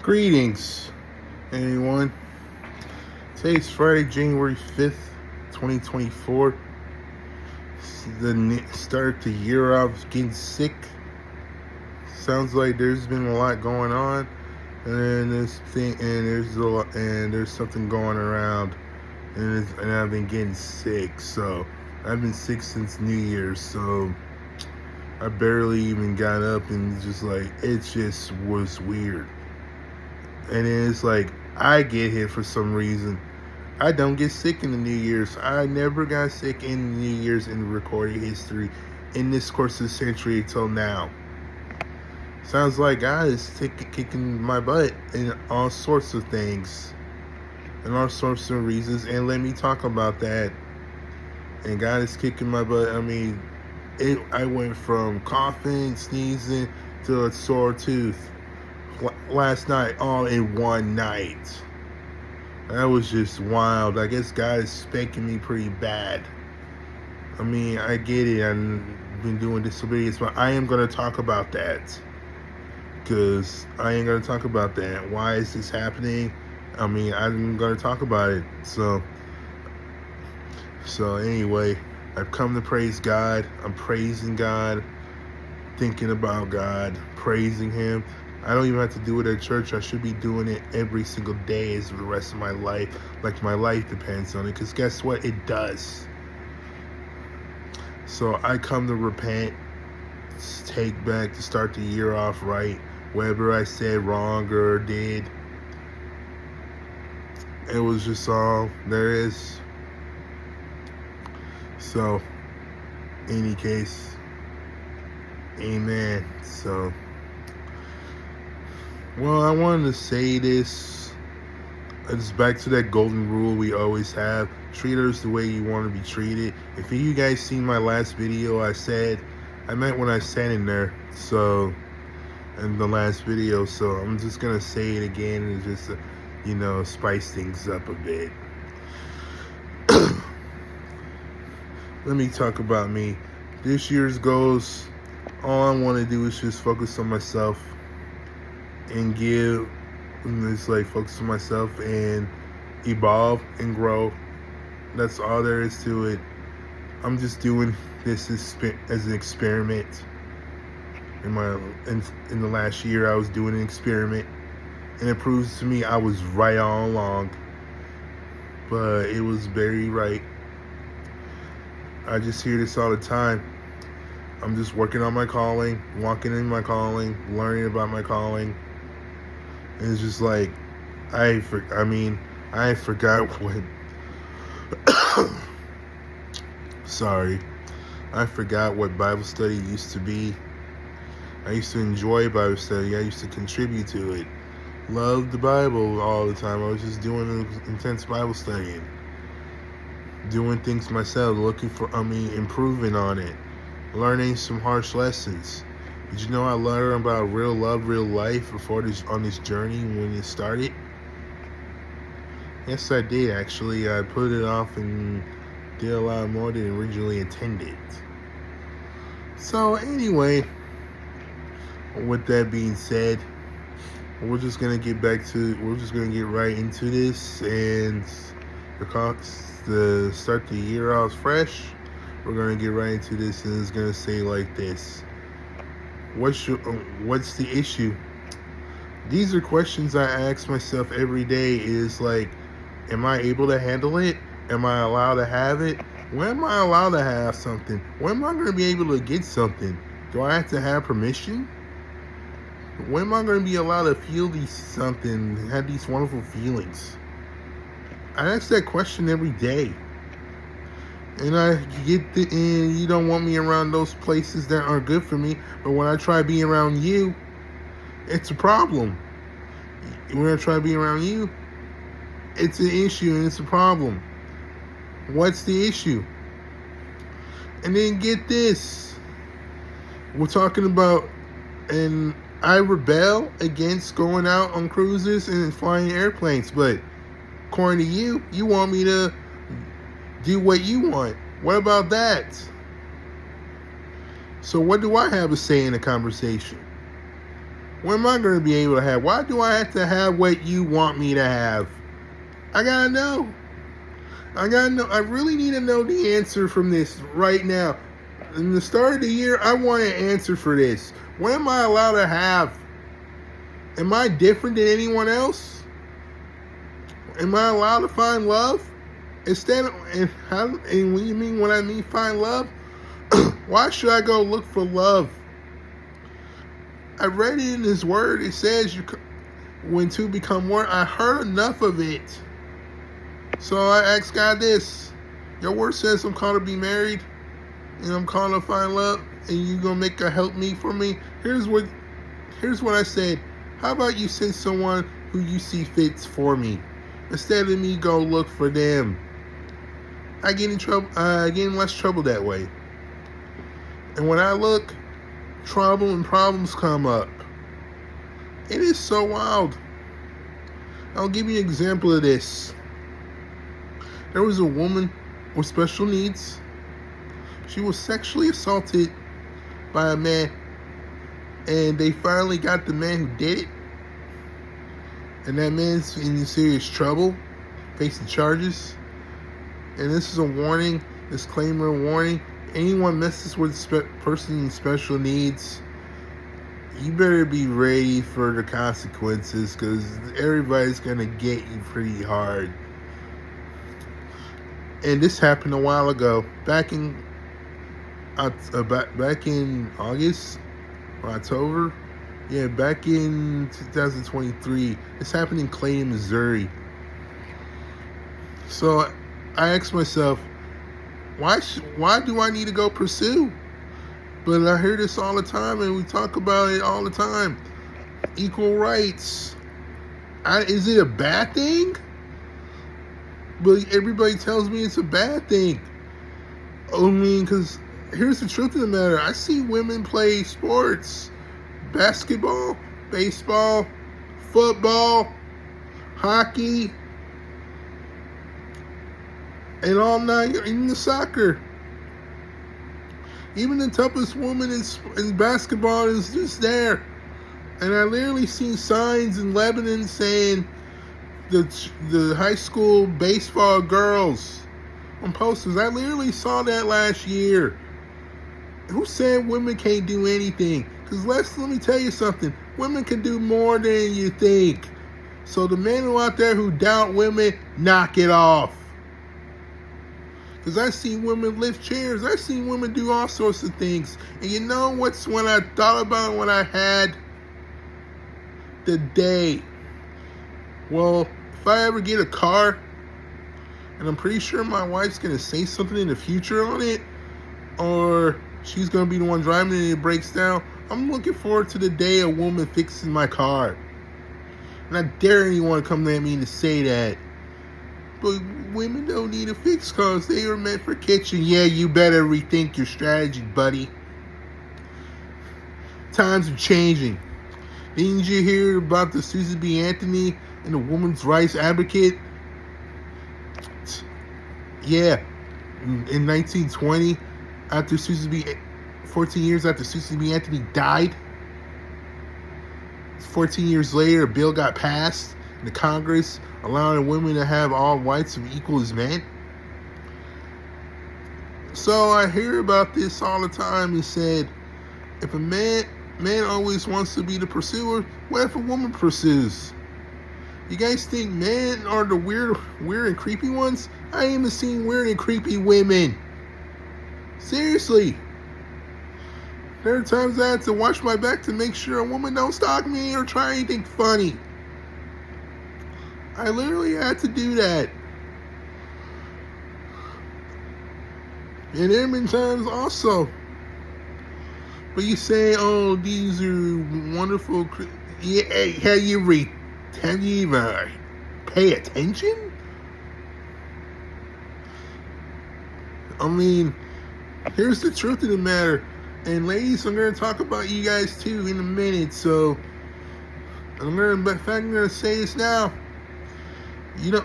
Greetings, everyone. Today's Friday, January 5th, 2024. Start the year off getting sick. Sounds like there's been a lot going on, and there's something going around, and I've been getting sick. So I've been sick since New Year's. So I barely even got up, and it just was weird. And it's like I get hit for some reason. I don't get sick in the New Year's. I never got sick in New Year's in recorded history in this course of the century until now. Sounds like God is kicking my butt in all sorts of things and all sorts of reasons. And let me talk about that. And God is kicking my butt. I went from coughing, sneezing to a sore tooth last night, all in one night. That was just wild. I guess God is spanking me pretty bad. I get it. I've been doing disobedience, but I am going to talk about that. Because I ain't going to talk about that. Why is this happening? I'm going to talk about it. So anyway, I've come to praise God. I'm praising God, thinking about God, praising Him. I don't even have to do it at church. I should be doing it every single day as the rest of my life. Like my life depends on it. Because guess what? It does. So I come to repent, take back, to start the year off right. Whatever I said wrong or did, it was just all there is. So, any case, amen. So, well, I wanted to say this. It's back to that golden rule we always have. Treat others the way you want to be treated. If you guys seen my last video, I meant when I said in there. So, in the last video. So, I'm just going to say it again and just, spice things up a bit. Let me talk about me. This year's goals, all I want to do is just focus on myself and focus on myself and evolve and grow. That's all there is to it. I'm just doing this as an experiment. In the last year, I was doing an experiment, and it proves to me I was right all along. But it was very right. I just hear this all the time. I'm just working on my calling, walking in my calling, learning about my calling. And it's just like, I forgot what. Sorry. I forgot what Bible study used to be. I used to enjoy Bible study. I used to contribute to it. Loved the Bible all the time. I was just doing intense Bible studying. Doing things myself, improving on it. Learning some harsh lessons. Did you know I learned about real love, real life on this journey when it started? Yes, I did actually. I put it off and did a lot more than originally intended. So anyway, with that being said, we're just gonna get right into this and to start the year off fresh. We're gonna get right into this, and it's gonna say like this: what's the issue? These are questions I ask myself every day. Is like, am I able to handle it? Am I allowed to have it? When am I allowed to have something? When am I going to be able to get something? Do I have to have permission? When am I going to be allowed to feel have these wonderful feelings? I ask that question every day. And and you don't want me around those places that aren't good for me. But when I try being around you, it's a problem. When I try being around you, it's an issue and it's a problem. What's the issue? And then get this. We're talking about, and I rebel against going out on cruises and flying airplanes, but according to you, you want me to do what you want. What about that? So what do I have to say in the conversation? What am I going to be able to have? Why do I have to have what you want me to have? I gotta know. I gotta know. I really need to know the answer from this right now. In the start of the year, I want an answer for this. What am I allowed to have? Am I different than anyone else? Am I allowed to find love? Instead of, and what you mean when I mean find love? Why should I go look for love? I read it in His Word. It says when two become one. I heard enough of it. So I asked God this. Your word says I'm called to be married, and I'm called to find love, and you gonna make a help me for me. Here's what I said. How about you send someone who you see fits for me, instead of me go look for them? I get in trouble. I get in less trouble that way. And when I look, trouble and problems come up. It is so wild. I'll give you an example of this. There was a woman with special needs. She was sexually assaulted by a man, and they finally got the man who did it. And that man's in serious trouble, facing charges. And this is a warning, disclaimer warning. Anyone messes with person in special needs, you better be ready for the consequences, because everybody's going to get you pretty hard. And this happened a while ago, back in August or October. Yeah, back in 2023. This happened in Clayton, Missouri. So I asked myself, why do I need to go pursue? But I hear this all the time, and we talk about it all the time. Equal rights. Is it a bad thing? But everybody tells me it's a bad thing. I mean, because here's the truth of the matter. I see women play sports. Basketball, baseball, football, hockey, and all night in the soccer. Even the toughest woman in basketball is just there. And I literally seen signs in Lebanon saying the high school baseball girls on posters. I literally saw that last year. Who said women can't do anything? Because let me tell you something. Women can do more than you think. So the men who out there who doubt women, knock it off. Because I've seen women lift chairs. I've seen women do all sorts of things. And you know what's when I thought about when I had the day? Well, if I ever get a car, and I'm pretty sure my wife's going to say something in the future on it, or she's going to be the one driving it and it breaks down, I'm looking forward to the day a woman fixes my car. And I dare anyone come at me to say that. But women don't need to fix cars. They are meant for kitchen. Yeah, you better rethink your strategy, buddy. Times are changing. Didn't you hear about the Susan B. Anthony and the women's rights advocate? Yeah. In 1920, 14 years after Susan B. Anthony died, 14 years later, a bill got passed in the Congress allowing women to have all rights of equal as men. So I hear about this all the time. He said, if a man always wants to be the pursuer, what if a woman pursues? You guys think men are the weird and creepy ones? I ain't even seen weird and creepy women. Seriously. There are times I had to watch my back to make sure a woman don't stalk me or try anything funny. I literally had to do that. And there have been times also. But you say, oh, these are wonderful. Yeah, have you even pay attention? I mean, here's the truth of the matter. And ladies, I'm going to talk about you guys too in a minute. So, I'm going to say this now. You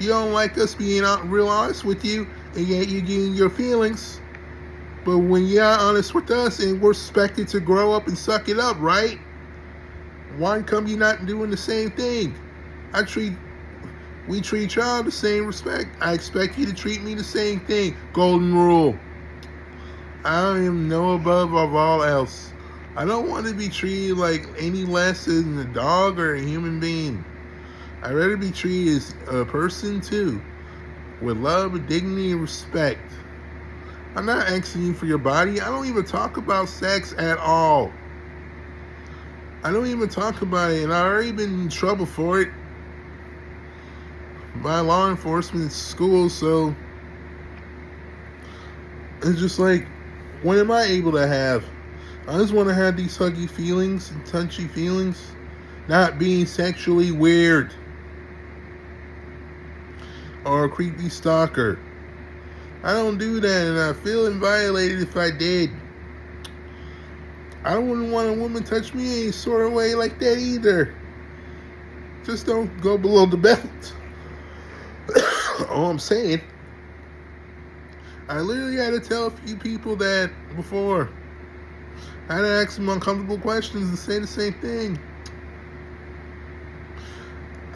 don't like us being real honest with you, and yet you're getting your feelings. But when you're honest with us, and we're expected to grow up and suck it up, right? Why come you not doing the same thing? We treat y'all the same respect. I expect you to treat me the same thing. Golden rule. I am no above of all else. I don't want to be treated like any less than a dog or a human being. I'd rather be treated as a person too, with love, dignity, and respect. I'm not asking you for your body. I don't even talk about sex at all. I don't even talk about it, and I've already been in trouble for it by law enforcement, school, so it's just like, what am I able to have? I just want to have these huggy feelings and touchy feelings, not being sexually weird or a creepy stalker. I don't do that, and I feel violated if I did. I wouldn't want a woman touch me any sort of way like that either. Just don't go below the belt. All I'm saying, I literally had to tell a few people that before. I had to ask them uncomfortable questions and say the same thing.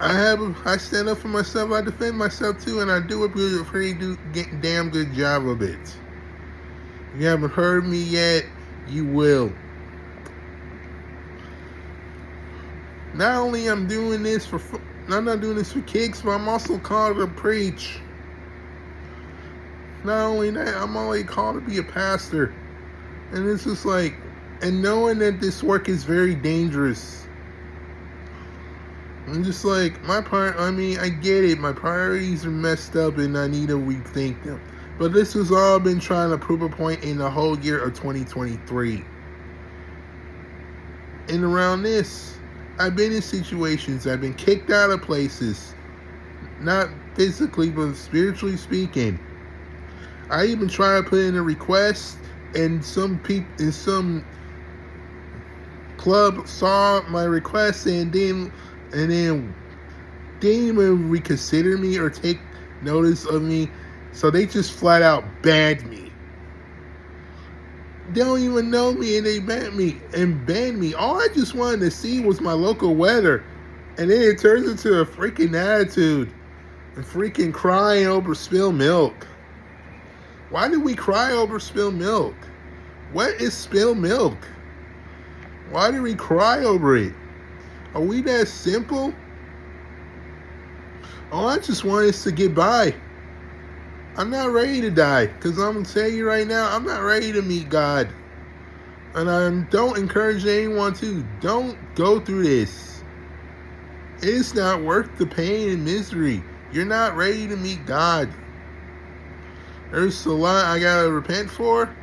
I stand up for myself, I defend myself too, and I do a pretty damn good job of it. If you haven't heard me yet, you will. Not only I'm doing this for, I'm not doing this for kicks, but I'm also called to preach. Not only that, I'm only called to be a pastor. And it's just like, and knowing that this work is very dangerous. I'm just like, I get it. My priorities are messed up and I need to rethink them. But this has all been trying to prove a point in the whole year of 2023. And around this, I've been in situations, I've been kicked out of places. Not physically, but spiritually speaking. I even tried to put in a request, and some club saw my request and then didn't even reconsider me or take notice of me. So they just flat out banned me. They don't even know me and they banned me. All I just wanted to see was my local weather. And then it turns into a freaking attitude. And freaking crying over spilled milk. Why did we cry over spilled milk? What is spilled milk? Why did we cry over it? Are we that simple? All I just want is to get by. I'm not ready to die, because I'm going to tell you right now, I'm not ready to meet God. And I don't encourage anyone to. Don't go through this. It's not worth the pain and misery. You're not ready to meet God. There's a lot I got to repent for,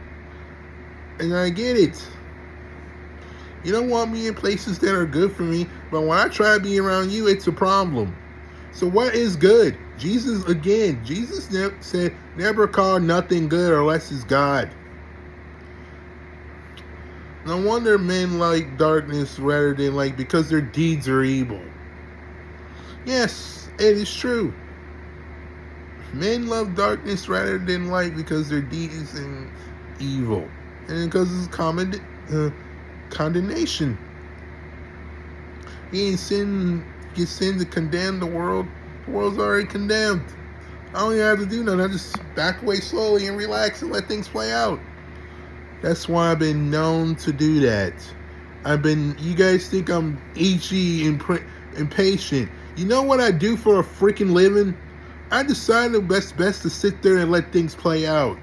and I get it. You don't want me in places that are good for me, but when I try to be around you, it's a problem. So what is good? Jesus said, never call nothing good unless it's God. No wonder men like darkness rather than light, because their deeds are evil. Yes, it is true. Men love darkness rather than light because their deeds are evil. And because it's condemnation. He ain't sin to condemn the world. The world's already condemned. I don't even have to do nothing. I just back away slowly and relax and let things play out. That's why I've been known to do that. You guys think I'm itchy and impatient. You know what I do for a freaking living? I decided it's best to sit there and let things play out.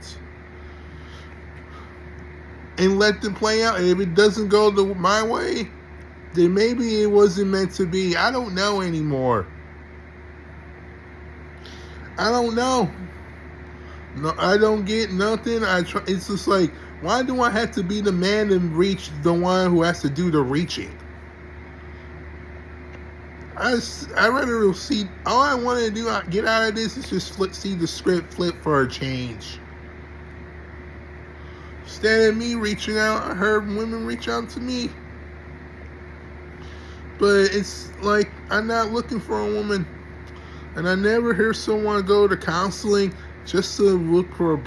And let them play out. And if it doesn't go my way, then maybe it wasn't meant to be. I don't know anymore. I don't know. No, I don't get nothing. It's just like, why do I have to be the man and reach the one who has to do the reaching? I rather see. All I want to do, get out of this, is just see the script flip for a change. Instead of me reaching out, I heard women reach out to me. But it's like, I'm not looking for a woman. And I never hear someone go to counseling just to look for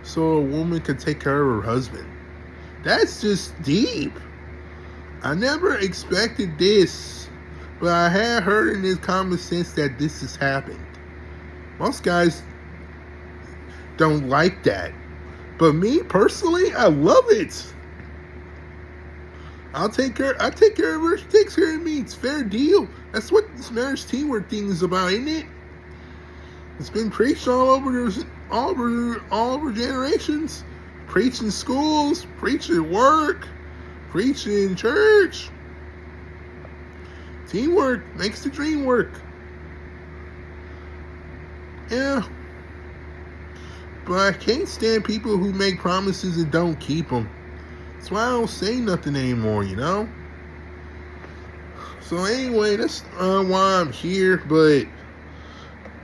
so a woman can take care of her husband. That's just deep. I never expected this, but I had heard in this common sense that this has happened. Most guys don't like that. But me personally, I love it. I take care of her. She takes care of me. It's fair deal. That's what this marriage teamwork thing is about, isn't it? It's been preached all over generations. Preached in schools, preached at work, preached in church. Teamwork makes the dream work. Yeah. But I can't stand people who make promises and don't keep them. That's why I don't say nothing anymore, you know? So anyway, that's why I'm here, but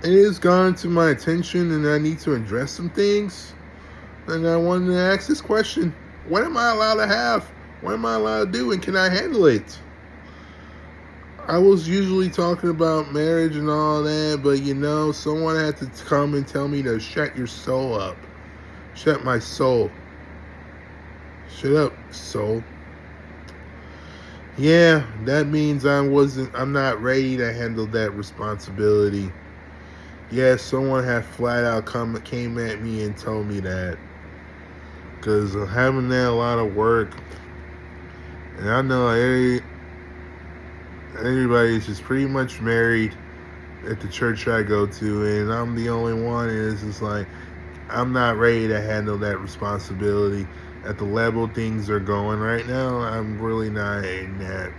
it has gone to my attention and I need to address some things. And I wanted to ask this question. What am I allowed to have? What am I allowed to do? And can I handle it? I was usually talking about marriage and all that, but you know, someone had to come and tell me to shut your soul up. Shut my soul. Shut up, soul. Yeah, that means I'm not ready to handle that responsibility. Yeah, someone had flat out came at me and told me that. Because I'm having that a lot of work. And I know everybody's just pretty much married at the church I go to, and I'm the only one. And it's just like, I'm not ready to handle that responsibility at the level things are going right now. I'm really not in that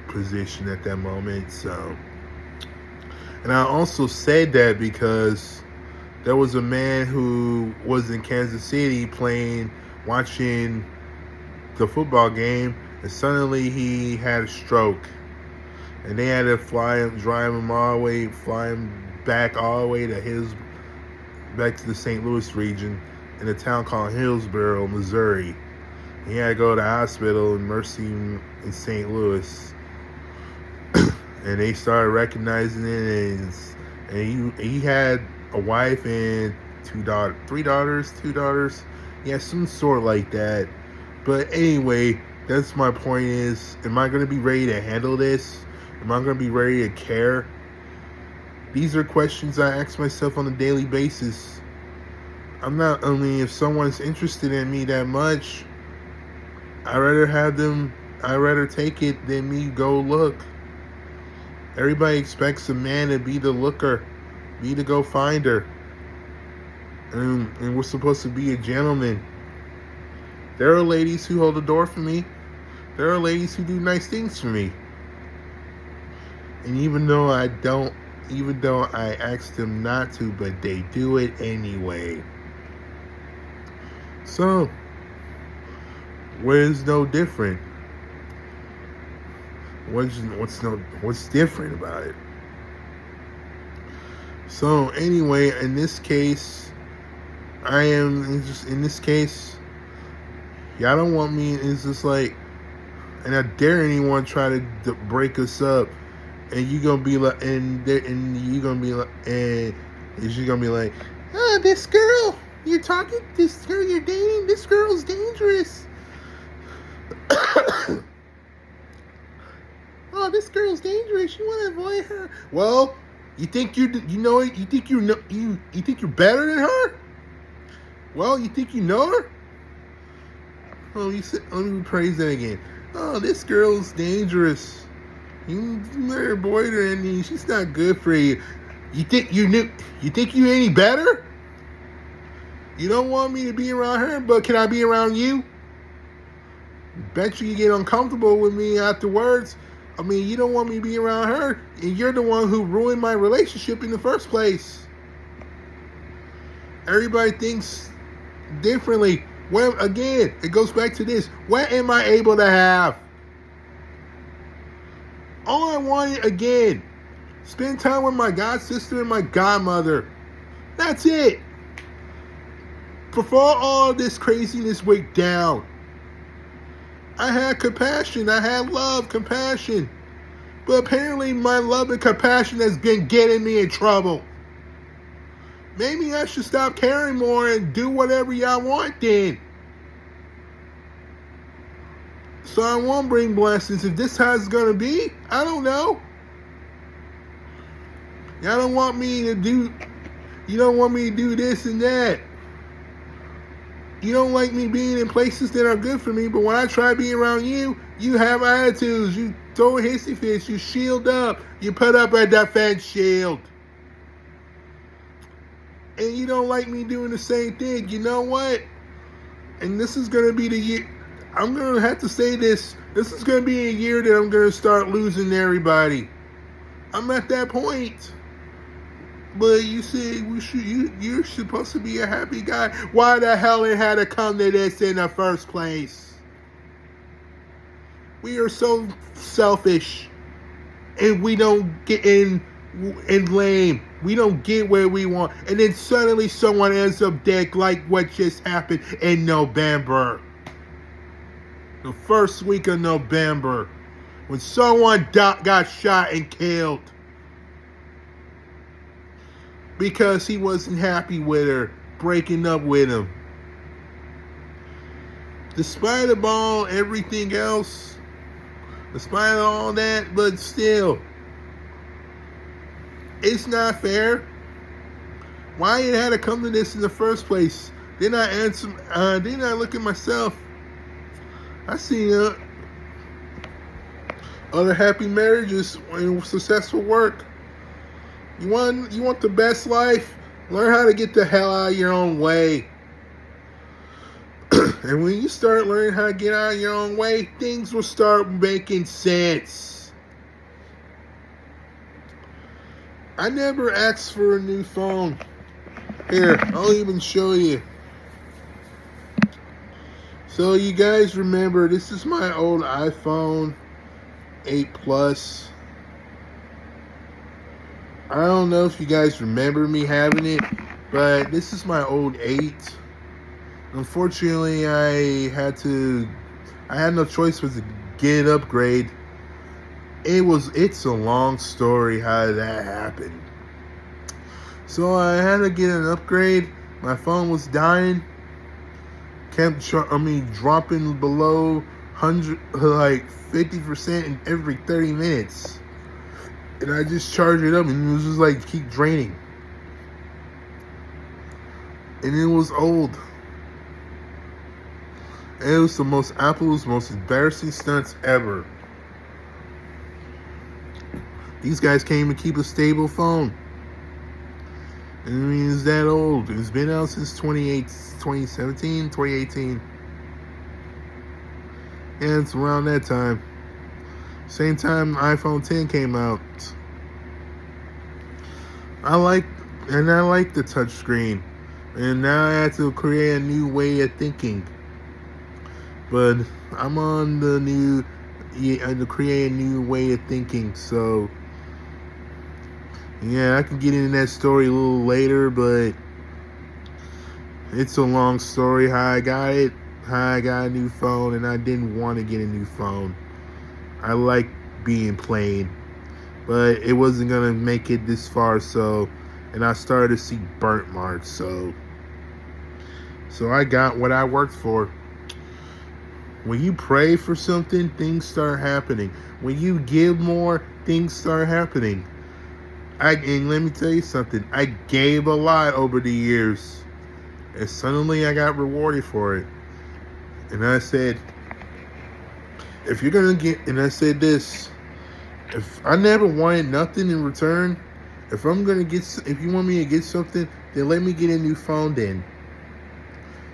position at that moment. So, and I also said that because there was a man who was in Kansas City watching the football game, and suddenly he had a stroke. And they had to drive him back all the way back to the St. Louis region in a town called Hillsboro, Missouri. He had to go to the hospital in Mercy in St. Louis. And they started recognizing it, and he had a wife and two daughters. Yeah, some sort like that. But anyway, that's my point is, am I going to be ready to handle this? Am I going to be ready to care? These are questions I ask myself on a daily basis. If someone's interested in me that much, I'd rather take it than me go look. Everybody expects a man to be the looker, me to go find her. And we're supposed to be a gentleman. There are ladies who hold the door for me. There are ladies who do nice things for me. And even though I ask them not to, but they do it anyway. So, what is no different? What's different about it? So anyway, in this case, y'all don't want me. It's just like, and I dare anyone try to break us up, and you gonna be like, and you gonna be like, and she's gonna be like, oh, this girl you're dating, this girl's dangerous. Oh, this girl's dangerous. You want to avoid her. Well, you think you're better than her? Well, you think you know her? Oh, let me rephrase that again. Oh, this girl's dangerous. You let her boyfriend, and she's not good for you. You think you any better? You don't want me to be around her, but can I be around you? Bet you get uncomfortable with me afterwards. I mean, you don't want me to be around her, and you're the one who ruined my relationship in the first place. Everybody thinks differently. Well, again, it goes back to this. What am I able to have? All I wanted, again, spend time with my god sister and my godmother. That's it. Before all this craziness went down, I had compassion. I had love, compassion. But apparently my love and compassion has been getting me in trouble. Maybe I should stop caring more and do whatever y'all want then. So I won't bring blessings. If this how it's gonna be, I don't know. Y'all don't want me to do. You don't want me to do this and that. You don't like me being in places that are good for me, but when I try being around you, you have attitudes. You throw a hissy fit. You shield up. You put up a defense shield. And you don't like me doing the same thing. You know what? And this is going to be the year. I'm going to have to say this. This is going to be a year that I'm going to start losing everybody. I'm at that point. But you said you're supposed to be a happy guy. Why the hell it had to come to this in the first place? We are so selfish, and we don't get in lame. We don't get where we want, and then suddenly someone ends up dead, like what just happened in November. The first week of November, when someone got shot and killed. Because he wasn't happy with her, breaking up with him. Despite of all everything else, despite all that, but still, it's not fair. Why it had to come to this in the first place? Then I answer. Then I look at myself. I see other happy marriages and successful work. You want the best life? Learn how to get the hell out of your own way. And when you start learning how to get out of your own way, things will start making sense. I never asked for a new phone. Here, I'll even show you. So you guys remember, this is my old iPhone 8 Plus. I don't know if you guys remember me having it, but this is my old 8. Unfortunately, I had no choice but to get an upgrade. It's a long story how that happened. So I had to get an upgrade. My phone was dying. Kept dropping below 100, like 50% in every 30 minutes. And I just charged it up, and it was just like keep draining. And it was old. And it was Apple's most embarrassing stunts ever. These guys came to keep a stable phone. And it's that old. It's been out since 2017, 2018. And it's around that time. Same time iPhone 10 came out. I like the touchscreen. And now I have to create a new way of thinking. But I'm on to create a new way of thinking. So, yeah, I can get into that story a little later, but it's a long story how I got it, how I got a new phone, and I didn't want to get a new phone. I like being plain, but it wasn't going to make it this far, and I started to see burnt marks, so I got what I worked for. When you pray for something, things start happening. When you give more, things start happening. And let me tell you something. I gave a lot over the years, and suddenly I got rewarded for it. And I said, if you're gonna get, and I said this, if I never wanted nothing in return, if you want me to get something, then let me get a new phone then.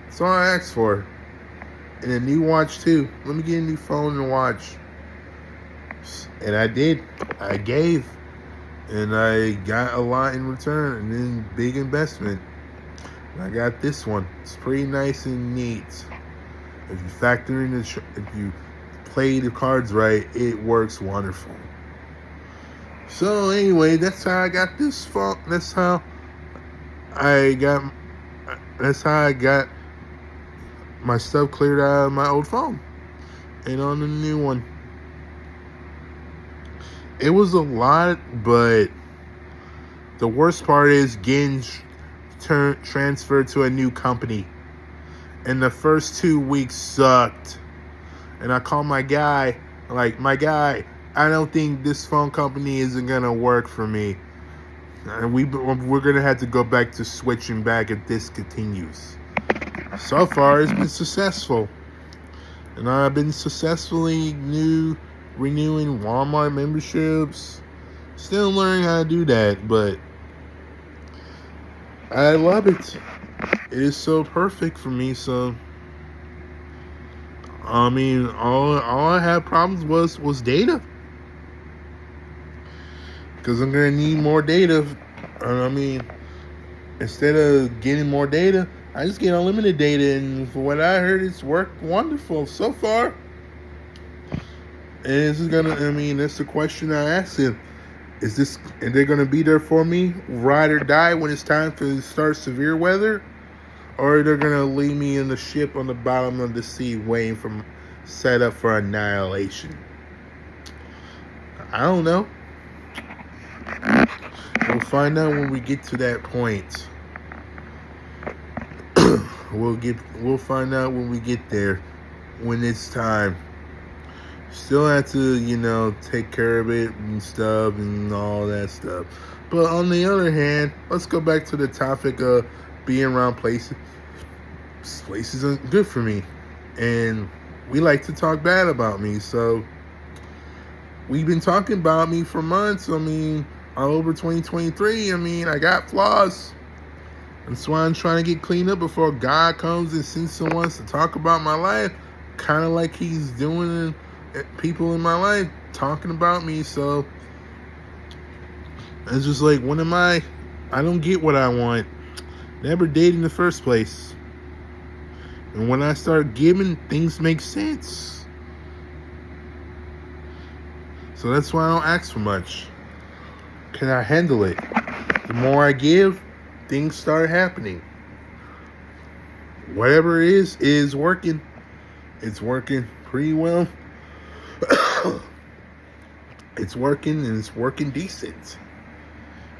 That's all I asked for. And a new watch too. Let me get a new phone and watch. And I did. I gave. And I got a lot in return, and then big investment. And I got this one. It's pretty nice and neat. If you factor in if you play the cards right, it works wonderful. So anyway, that's how I got this phone. That's how I got my stuff cleared out of my old phone and on the new one. It was a lot, but the worst part is getting transferred to a new company. And the first 2 weeks sucked. and I call my guy, like, my guy, I don't think this phone company isn't gonna work for me. And we're gonna have to go back to switching back if this continues. So far, it's been successful, and I've been successfully renewing Walmart memberships. Still learning how to do that, but I love it. It is so perfect for me. So, I mean, all I had problems was data, because I'm gonna need more data. I mean, instead of getting more data, I just get unlimited data, and for what I heard, it's worked wonderful so far. And this is gonna, I mean, that's the question I asked him. Are they gonna be there for me, ride or die, when it's time to start severe weather? Or they're gonna leave me in the ship on the bottom of the sea waiting for set up for annihilation? I don't know. We'll find out when we get to that point. We'll find out when we get there, when it's time. Still have to, take care of it and stuff and all that stuff. But on the other hand, let's go back to the topic of being around places. Places aren't good for me. And we like to talk bad about me. So we've been talking about me for months. I mean, all over 2023. I mean, I got flaws. That's why I'm trying to get cleaned up before God comes and sends someone to talk about my life. Kind of like he's doing people in my life talking about me. So it's just like, when am I don't get what I want. Never did in the first place. And when I start giving, things make sense. So that's why I don't ask for much. Can I handle it? The more I give, things start happening. Whatever it is working. It's working pretty well. It's working, and it's working decent.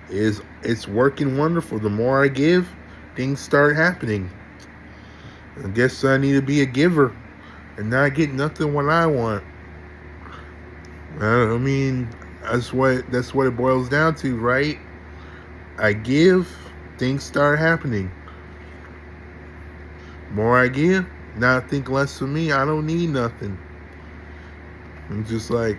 It's working wonderful. The more I give, things start happening. I guess I need to be a giver and not get nothing what I want. I mean, that's what it boils down to, right? I give, things start happening. More I give, now I think less of me. I don't need nothing. I'm just like,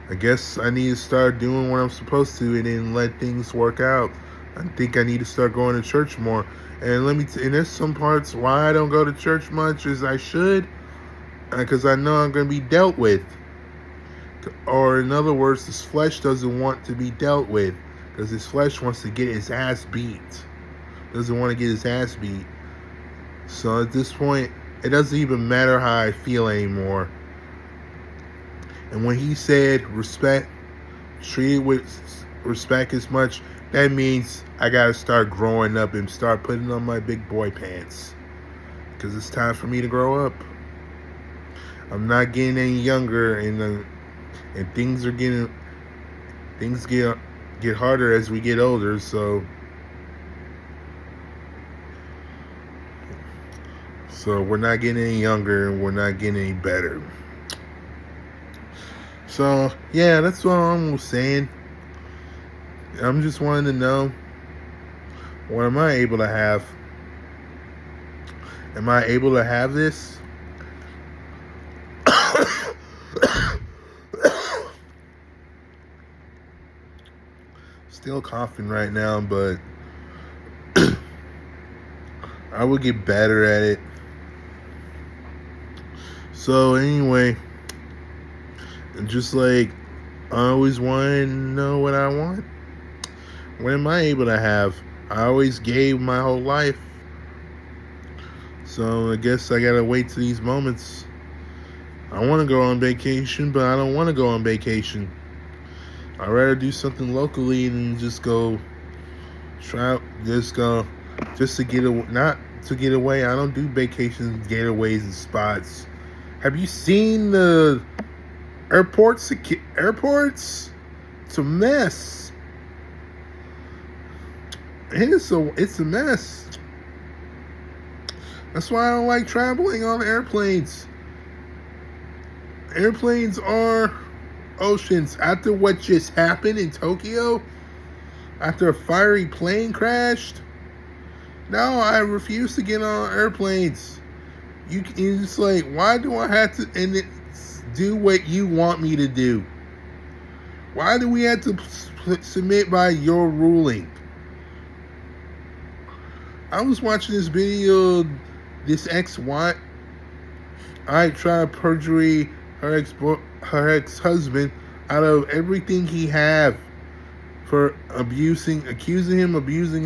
I guess I need to start doing what I'm supposed to and then let things work out. I think I need to start going to church more. And and there's some parts why I don't go to church much as I should, because I know I'm going to be dealt with. Or in other words, this flesh doesn't want to be dealt with, because this flesh wants to get his ass beat. Doesn't want to get his ass beat. So at this point, it doesn't even matter how I feel anymore. And when he said respect, treat it with respect as much, that means I gotta start growing up and start putting on my big boy pants, because it's time for me to grow up. I'm not getting any younger, and things get harder as we get older. So we're not getting any younger, and we're not getting any better. So yeah, that's what I'm saying. I'm just wanting to know, what am I able to have? Am I able to have this? Still coughing right now, but I will get better at it. So anyway, just like, I always want to know what I want. What am I able to have? I always gave my whole life. So I guess I gotta wait till these moments. I want to go on vacation, but I don't want to go on vacation. I'd rather do something locally than just go just to get away. Not to get away. I don't do vacations, getaways, and spots. Have you seen the airports? It's a mess. It's a mess. That's why I don't like traveling on airplanes. Airplanes are oceans. After what just happened in Tokyo, after a fiery plane crashed, no, I refuse to get on airplanes. It's like, why do I have to do what you want me to do? Why do we have to submit by your ruling? I was watching this video, this ex-wife, I tried perjury her ex-husband out of everything he have for accusing him of abusing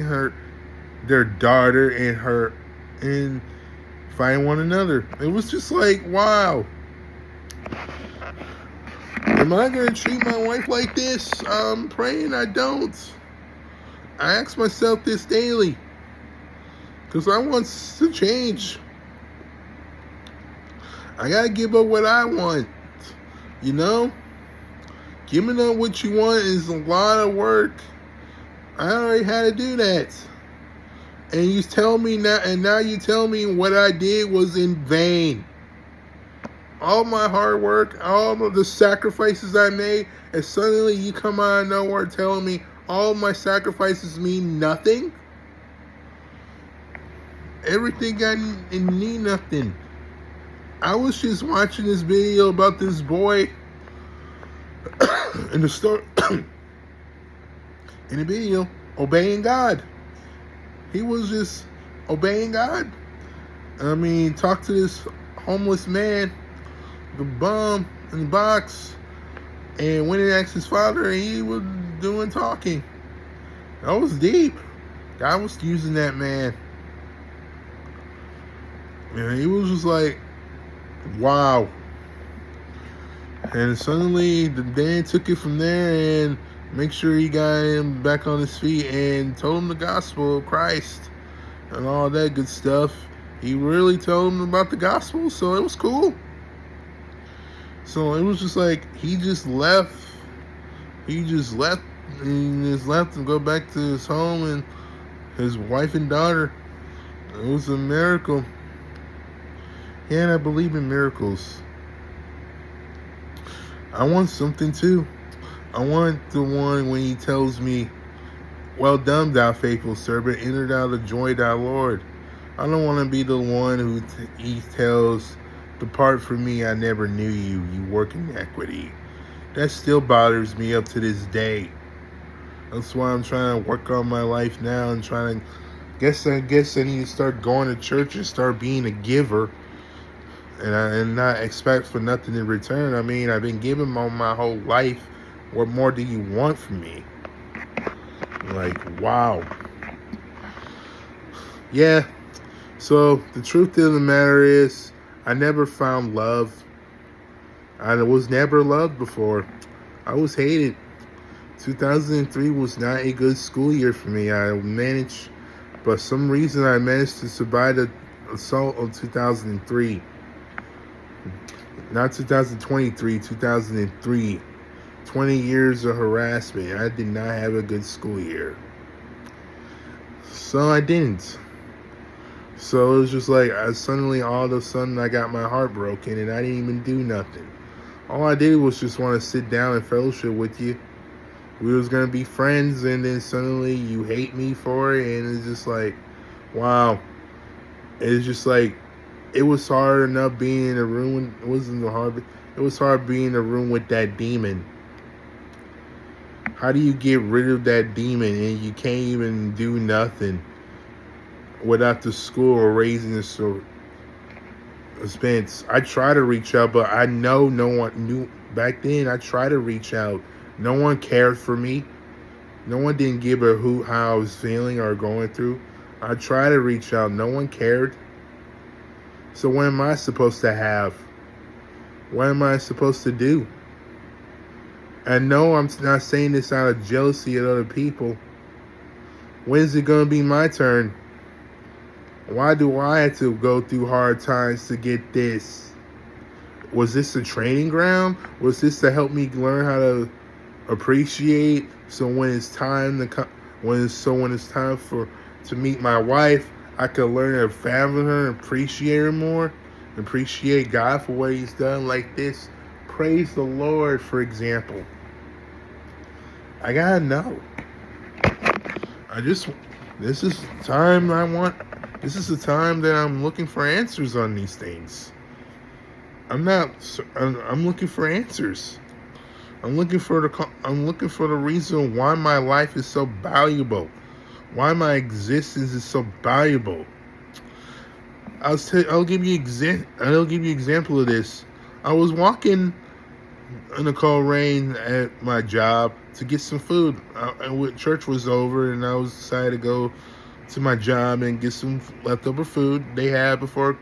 their daughter and fighting one another. It was just like, wow. Am I gonna treat my wife like this? I'm praying I don't. I ask myself this daily because I want to change. I gotta give up what I want. You know? Giving up what you want is a lot of work. I already had to do that. And you tell me now, and now you tell me what I did was in vain. All my hard work, all of the sacrifices I made, and suddenly you come out of nowhere telling me all my sacrifices mean nothing? Everything I mean nothing. I was just watching this video about this boy in the story in the video obeying God. He was just obeying God. I mean, talk to this homeless man, the bum in the box, and went and asked his father, and he was doing talking. That was deep. God was using that man. And he was just like, wow. And suddenly the dad took it from there and make sure he got him back on his feet and told him the gospel of Christ and all that good stuff. He really told him about the gospel, so it was cool. So it was just like he just left and just left and go back to his home and his wife and daughter. It was a miracle. And I believe in miracles. I want something too. I want the one when he tells me, well done, thou faithful servant, enter thou the joy of thy Lord. I don't want to be the one who he tells, depart from me, I never knew you, you work inequity. That still bothers me up to this day. That's why I'm trying to work on my life now and trying to, I guess I need to start going to church and start being a giver. And not expect for nothing in return. I mean, I've been giving my whole life. What more do you want from me? Like, wow. Yeah. So, the truth of the matter is, I never found love. I was never loved before. I was hated. 2003 was not a good school year for me. I managed, but some reason I managed to survive the assault of 2003. Not 2023, 2003. 20 years of harassment. I did not have a good school year. So I didn't. So it was just like, suddenly, all of a sudden, I got my heart broken and I didn't even do nothing. All I did was just want to sit down and fellowship with you. We was going to be friends, and then suddenly you hate me for it, and it's just like, wow. It's just like, it was hard enough being in a room. It wasn't hard. It was hard being in a room with that demon. How do you get rid of that demon and you can't even do nothing without the school or raising the suspense? I try to reach out, but I know no one knew back then. I tried to reach out. No one cared for me. No one didn't give a hoot how I was feeling or going through. I tried to reach out. No one cared. So what am I supposed to have? What am I supposed to do? And no, I'm not saying this out of jealousy of other people. When is it going to be my turn? Why do I have to go through hard times to get this? Was this a training ground? Was this to help me learn how to appreciate? So when it's time to meet my wife, I could learn to fathom her and appreciate her more. Appreciate God for what he's done, like this praise the Lord, for example. I gotta know. This is time I want, this is the time that I'm looking for answers on these things. I'm looking for answers. I'm looking for the reason why my life is so valuable. Why my existence is so valuable. I'll give you example of this. I was walking in the cold rain at my job to get some food. Church was over, and I was decided to go to my job and get some leftover food they had before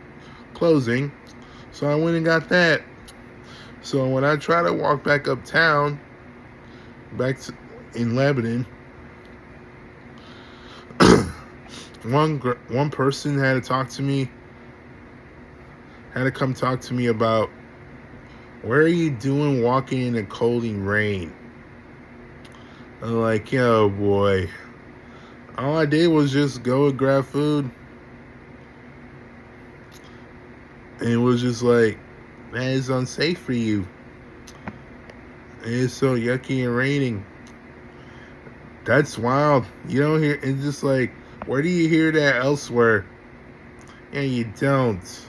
closing. So I went and got that. So when I try to walk back uptown, in Lebanon, one person had to come talk to me about, where are you doing walking in the cold and rain? I'm like, yo, boy, all I did was just go and grab food. And it was just like, that is unsafe for you. And it's so yucky and raining. That's wild. You don't hear, it's just like, where do you hear that elsewhere? Yeah, you don't.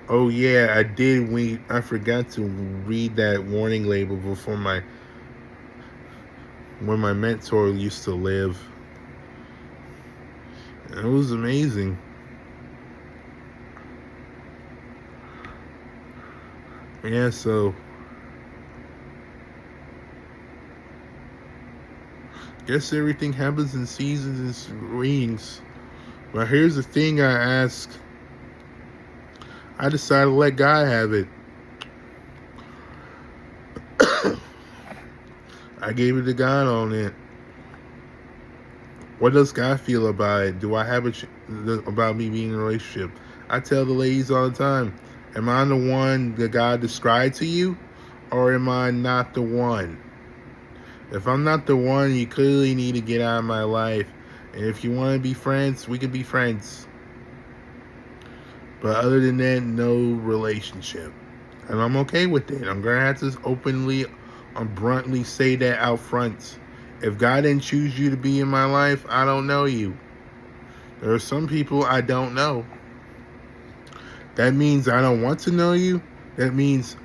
Oh yeah, I did. I forgot to read that warning label before where my mentor used to live. It was amazing. Yeah, so guess everything happens in seasons and rings. But here's the thing I ask. I decided to let God have it. I gave it to God on it. What does God feel about it? Do I have about me being in a relationship? I tell the ladies all the time, am I the one that God described to you, or am I not the one? If I'm not the one, you clearly need to get out of my life. And if you want to be friends, we can be friends. But other than that, no relationship. And I'm okay with it. I'm going to have to openly and bluntly say that out front. If God didn't choose you to be in my life, I don't know you. There are some people I don't know. That means I don't want to know you. That means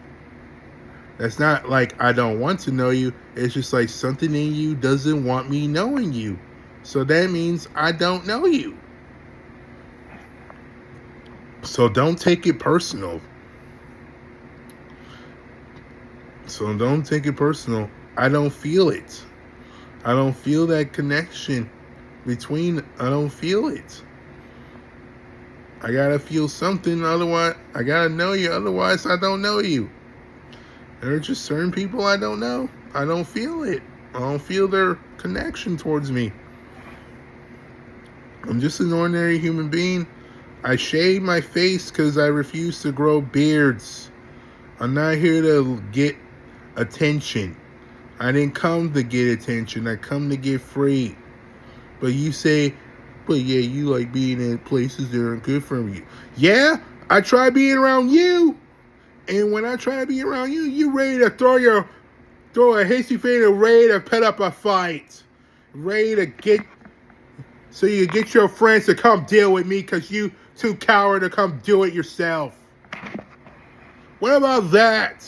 that's not like I don't want to know you. It's just like something in you doesn't want me knowing you. So that means I don't know you. So don't take it personal. I don't feel it. I don't feel that connection I don't feel it. I gotta feel something, otherwise I gotta know you, otherwise I don't know you. There are just certain people I don't know. I don't feel it. I don't feel their connection towards me. I'm just an ordinary human being. I shave my face because I refuse to grow beards. I'm not here to get attention. I didn't come to get attention. I come to get free. But you say, but yeah, you like being in places that aren't good for you. Yeah, I try being around you. And when I try to be around you, you ready to throw a hasty fit and ready to put up a fight. Ready to so you get your friends to come deal with me because you too coward to come do it yourself. What about that?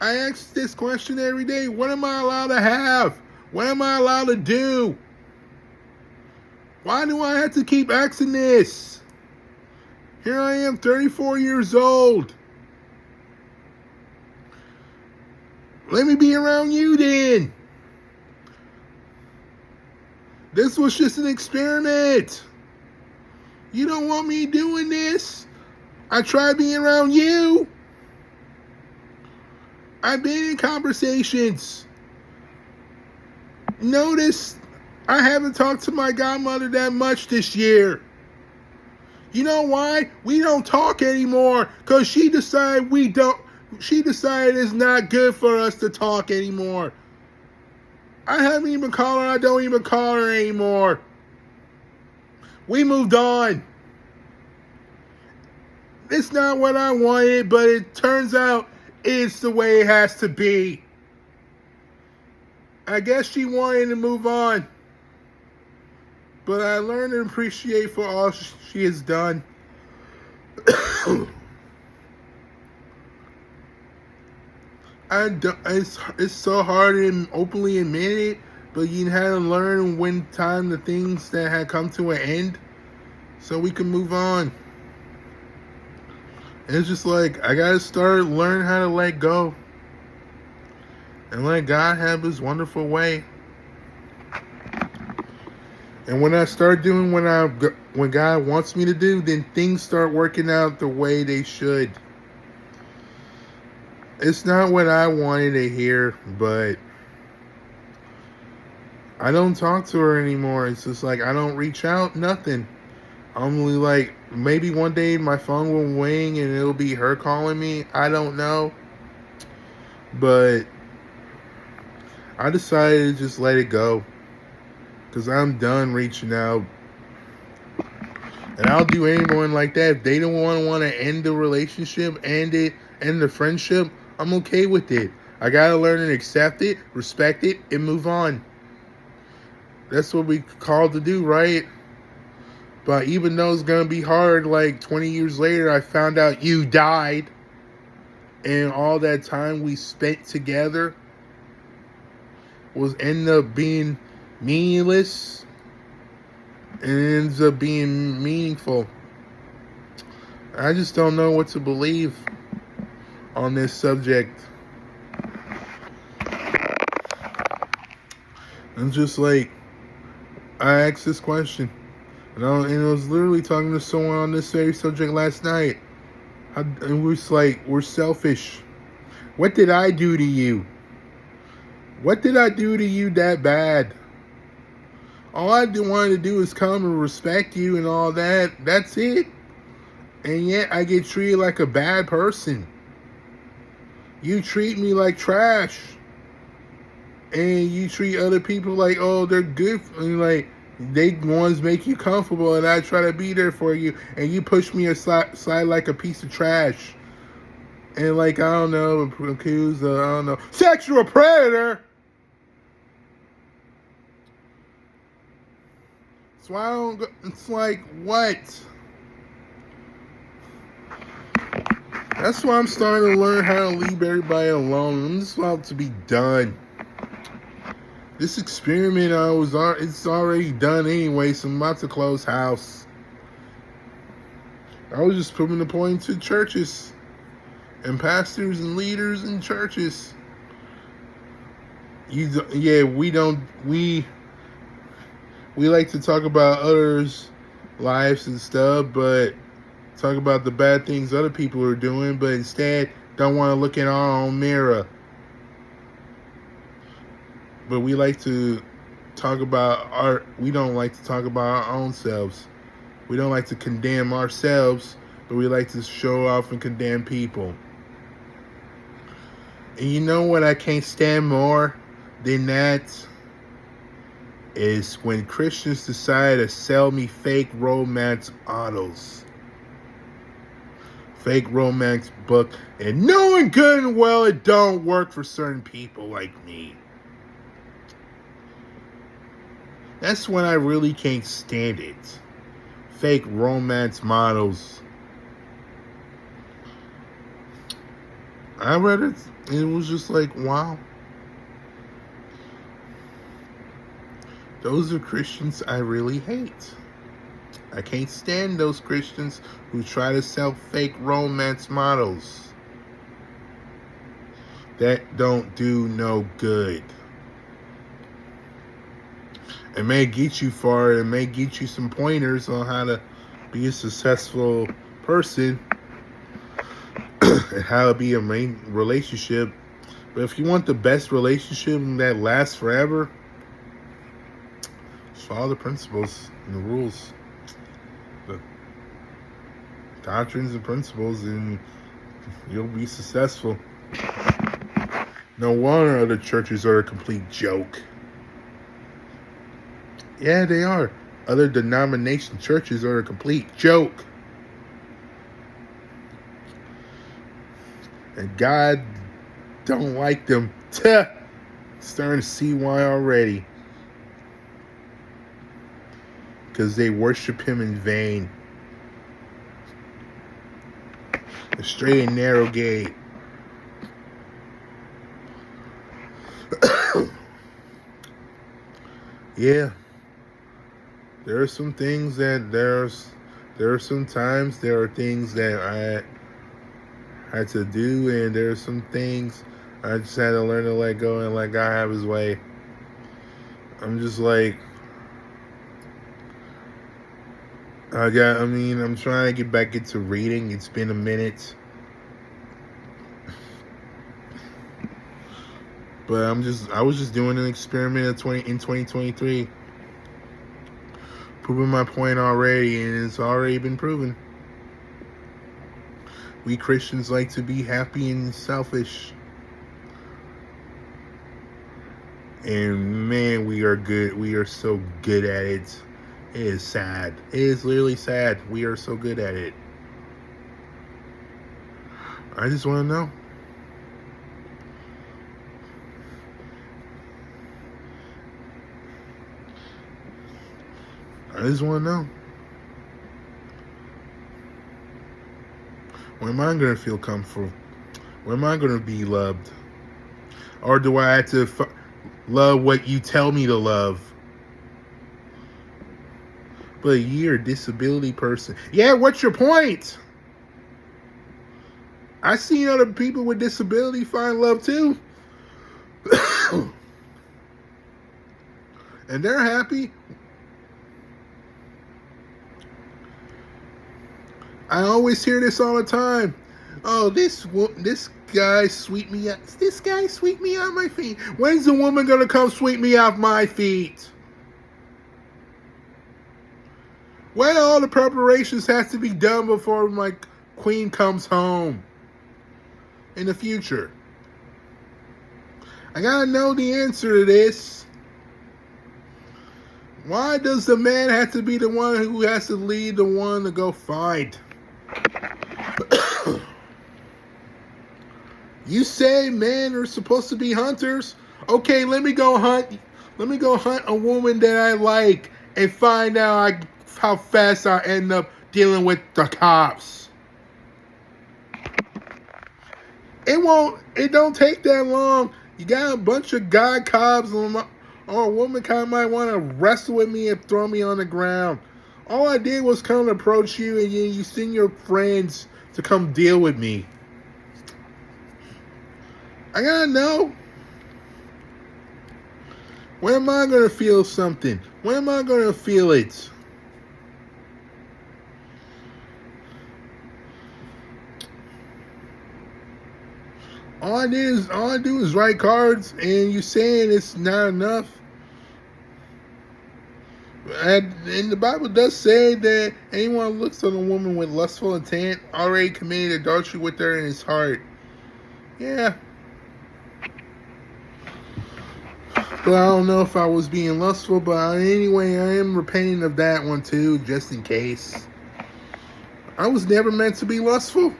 I ask this question every day. What am I allowed to have? What am I allowed to do? Why do I have to keep asking this? Here I am, 34 years old. Let me be around you then. This was just an experiment. You don't want me doing this? I tried being around you. I've been in conversations. Notice I haven't talked to my godmother that much this year. You know why? We don't talk anymore because she decided it's not good for us to talk anymore. I haven't even called her. I don't even call her anymore. We moved on. It's not what I wanted, but it turns out it's the way it has to be. I guess she wanted to move on. But I learned to appreciate for all she has done. It's so hard to openly admit it, but you had to learn when time the things that had come to an end so we can move on. And it's just like, I gotta start learning how to let go and let God have his wonderful way. And when I start doing what God wants me to do, then things start working out the way they should. It's not what I wanted to hear, but I don't talk to her anymore. It's just like I don't reach out, nothing. I'm only like, maybe one day my phone will ring and it'll be her calling me. I don't know. But I decided to just let it go. Because I'm done reaching out. And I'll do anyone like that. If they don't want to end the relationship, end the friendship, I'm okay with it. I gotta learn and accept it, respect it, and move on. That's what we called to do, right? But even though it's gonna be hard, like 20 years later, I found out you died. And all that time we spent together was end up being meaningless and ends up being meaningful. I just don't know what to believe on this subject. I'm just like, I asked this question, and I was literally talking to someone on this very subject last night. And we're like, we're selfish. What did I do to you? What did I do to you that bad? All I wanted to do is come and respect you and all that. That's it. And yet I get treated like a bad person. You treat me like trash. And you treat other people like, oh, they're good. And like, they ones make you comfortable and I try to be there for you. And you push me aside like a piece of trash. And like, I don't know, accused of, I don't know, sexual predator. So I don't go, it's like, what? That's why I'm starting to learn how to leave everybody alone. I'm just about to be done. This experiment it's already done anyway, so I'm about to close house. I was just proving the point to churches and pastors and leaders in churches. We like to talk about others' lives and stuff, but talk about the bad things other people are doing, but instead don't want to look in our own mirror. But we like to talk about we don't like to talk about our own selves. We don't like to condemn ourselves, but we like to show off and condemn people. And you know what I can't stand more than that? Is when Christians decide to sell me fake romance autos. Fake romance book. And knowing good and well it don't work for certain people like me. That's when I really can't stand it. Fake romance models. I read it. It was just like, wow. Those are Christians I really hate. I can't stand those Christians who try to sell fake romance models. That don't do no good. It may get you far. It may get you some pointers on how to be a successful person and how to be a main relationship. But if you want the best relationship that lasts forever, just follow the principles and the rules, the doctrines and principles, and you'll be successful. No wonder other churches are a complete joke. Yeah, they are. Other denomination churches are a complete joke. And God don't like them. Tuh. Starting to see why already. Because they worship him in vain. The straight and narrow gate. Yeah. There are some things that there are some times there are things that I had to do, and there are some things I just had to learn to let go and let God have his way. I'm just like, I'm trying to get back into reading. It's been a minute. But I was just doing an experiment in 2023. Proving my point already, and it's already been proven. We Christians like to be happy and selfish. And man, we are good. We are so good at it. It is sad. It is literally sad. We are so good at it. I just want to know. I just want to know. When am I going to feel comfortable? When am I going to be loved? Or do I have to love what you tell me to love? But you're a disability person. Yeah, what's your point? I seen other people with disability find love too. And they're happy. I always hear this all the time. Oh, this guy sweep me out. This guy sweep me off my feet. When's the woman gonna come sweep me off my feet? When all the preparations have to be done before my queen comes home in the future? I gotta know the answer to this. Why does the man have to be the one who has to lead the one to go fight? You say men are supposed to be hunters? Okay, let me go hunt. Let me go hunt a woman that I like and find out how fast I end up dealing with the cops. It don't take that long. You got a bunch of guy cops or a woman kind of might want to wrestle with me and throw me on the ground. All I did was come approach you, and you send your friends to come deal with me. I gotta know. When am I gonna feel something? When am I gonna feel it? All I do is write cards, and you saying it's not enough. And the Bible does say that anyone who looks on a woman with lustful intent already committed adultery with her in his heart. Yeah. But I don't know if I was being lustful, but anyway, I am repenting of that one too, just in case. I was never meant to be lustful.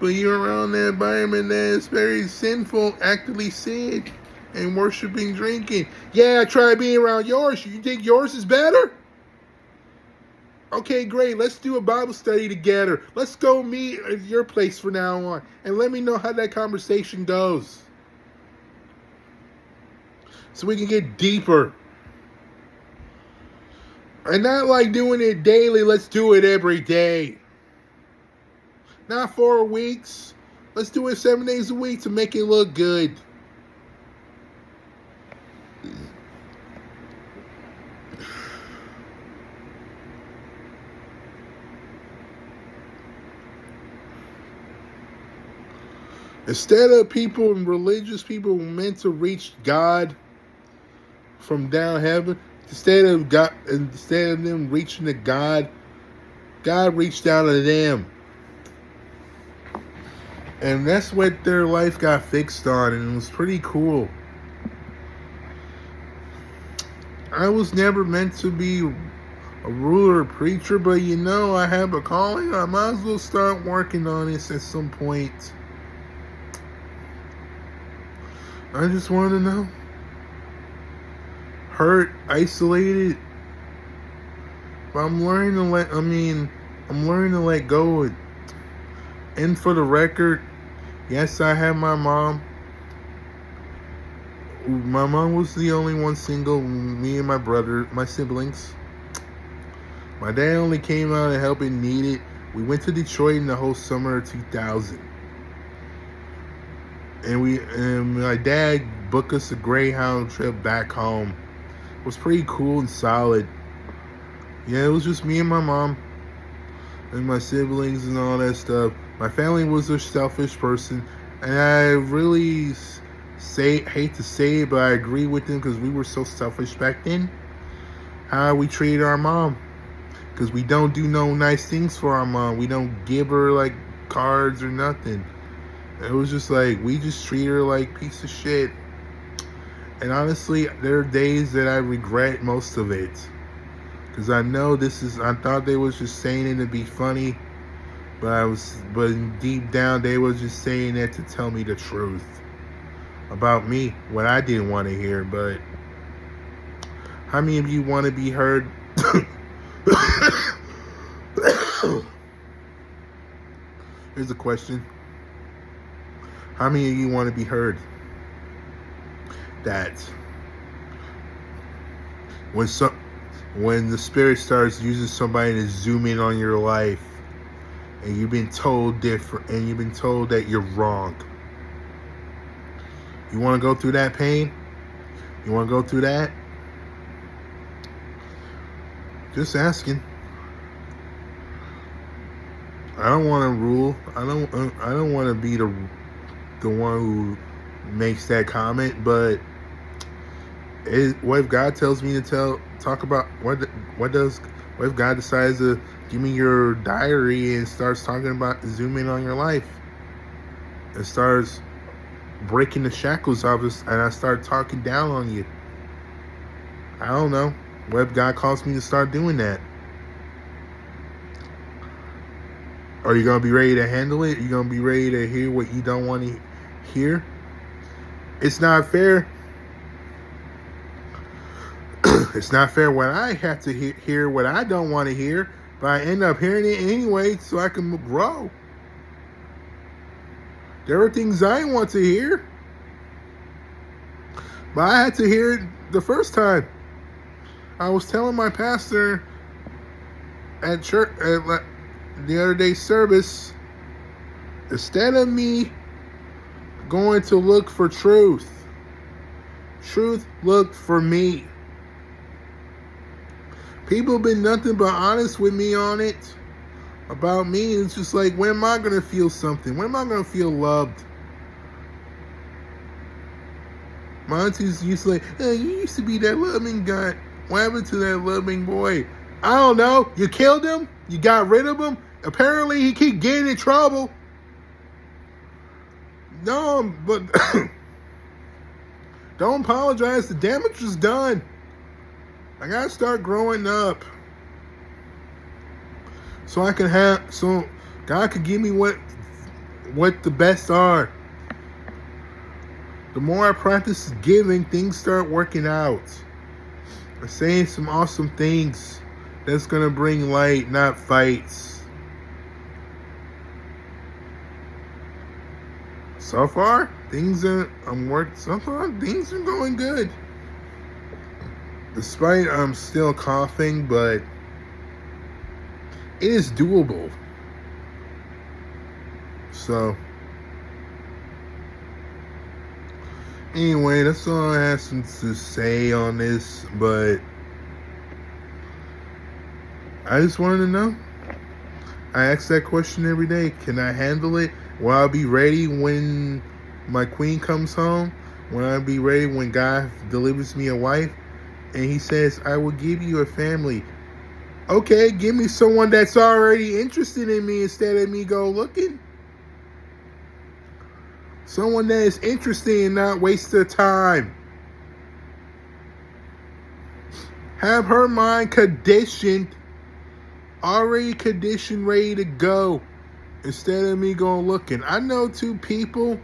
But you're around that environment that is very sinful, actively sin, and worshiping drinking. Yeah, try being around yours. You think yours is better? Okay, great. Let's do a Bible study together. Let's go meet at your place from now on. And let me know how that conversation goes. So we can get deeper. And not like doing it daily. Let's do it every day. Not 4 weeks. Let's do it 7 days a week to make it look good. Instead of people and religious people meant to reach God from down heaven, instead of them reaching to God, God reached out to them. And that's what their life got fixed on, and it was pretty cool. I was never meant to be a ruler preacher, but I have a calling. I might as well start working on this at some point. I just want to know. Hurt, isolated. But I'm learning to let go of it. And for the record, yes, I have my mom. My mom was the only one single, me and my brother, my siblings. My dad only came out and helped in needed. We went to Detroit in the whole summer of 2000. And my dad booked us a Greyhound trip back home. It was pretty cool and solid. Yeah, it was just me and my mom and my siblings and all that stuff. My family was a selfish person, and I really hate to say it, but I agree with them because we were so selfish back then. How we treated our mom, because we don't do no nice things for our mom. We don't give her like cards or nothing. It was just like we just treat her like piece of shit. And honestly, there are days that I regret most of it. Because I know I thought they was just saying it to be funny. But deep down, they was just saying that to tell me the truth about me, what I didn't want to hear. But how many of you want to be heard? Here's a question. How many of you want to be heard? That when the spirit starts using somebody to zoom in on your life, and you've been told different, and you've been told that you're wrong. You want to go through that pain? You want to go through that? Just asking. I don't want to rule. I don't want to be the one who makes that comment, but what if God tells me to talk about what if God decides to give me your diary and starts talking about zooming on your life and starts breaking the shackles of us, and I start talking down on you? I don't know. What if God calls me to start doing that? Are you going to be ready to handle it? Are you going to be ready to hear what you don't want to hear? It's not fair. It's not fair when I have to hear what I don't want to hear, but I end up hearing it anyway so I can grow. There are things I want to hear, but I had to hear it the first time. I was telling my pastor at church at the other day service, instead of me going to look for truth looked for me. People have been nothing but honest with me on it, about me. It's just like, when am I going to feel something? When am I going to feel loved? My aunties used to say, hey, you used to be that loving guy. What happened to that loving boy? I don't know. You killed him? You got rid of him? Apparently he keep getting in trouble. No, but don't apologize. The damage was done. I gotta start growing up, so God could give me what the best are. The more I practice giving, things start working out. I'm saying some awesome things that's gonna bring light, not fights. So far, things are going good. Despite I'm still coughing, but it is doable. So, anyway, that's all I have to say on this, but I just wanted to know. I ask that question every day. Can I handle it? Will I be ready when my queen comes home? Will I be ready when God delivers me a wife? And he says, I will give you a family. Okay, give me someone that's already interested in me instead of me go looking. Someone that is interested and not waste their time. Have her mind conditioned, already conditioned, ready to go. Instead of me going looking. I know two people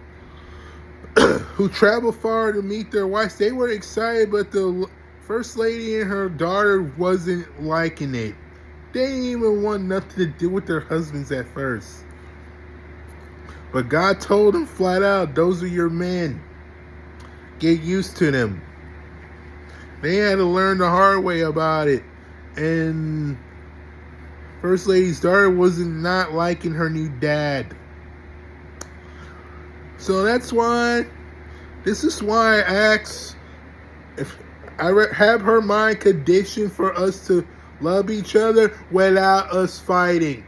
who travel far to meet their wives. They were excited, but the first lady and her daughter wasn't liking it. They didn't even want nothing to do with their husbands at first. But God told them flat out, those are your men. Get used to them. They had to learn the hard way about it. And First Lady's daughter wasn't not liking her new dad. So that's why, this is why I ask, if I have her mind conditioned for us to love each other without us fighting.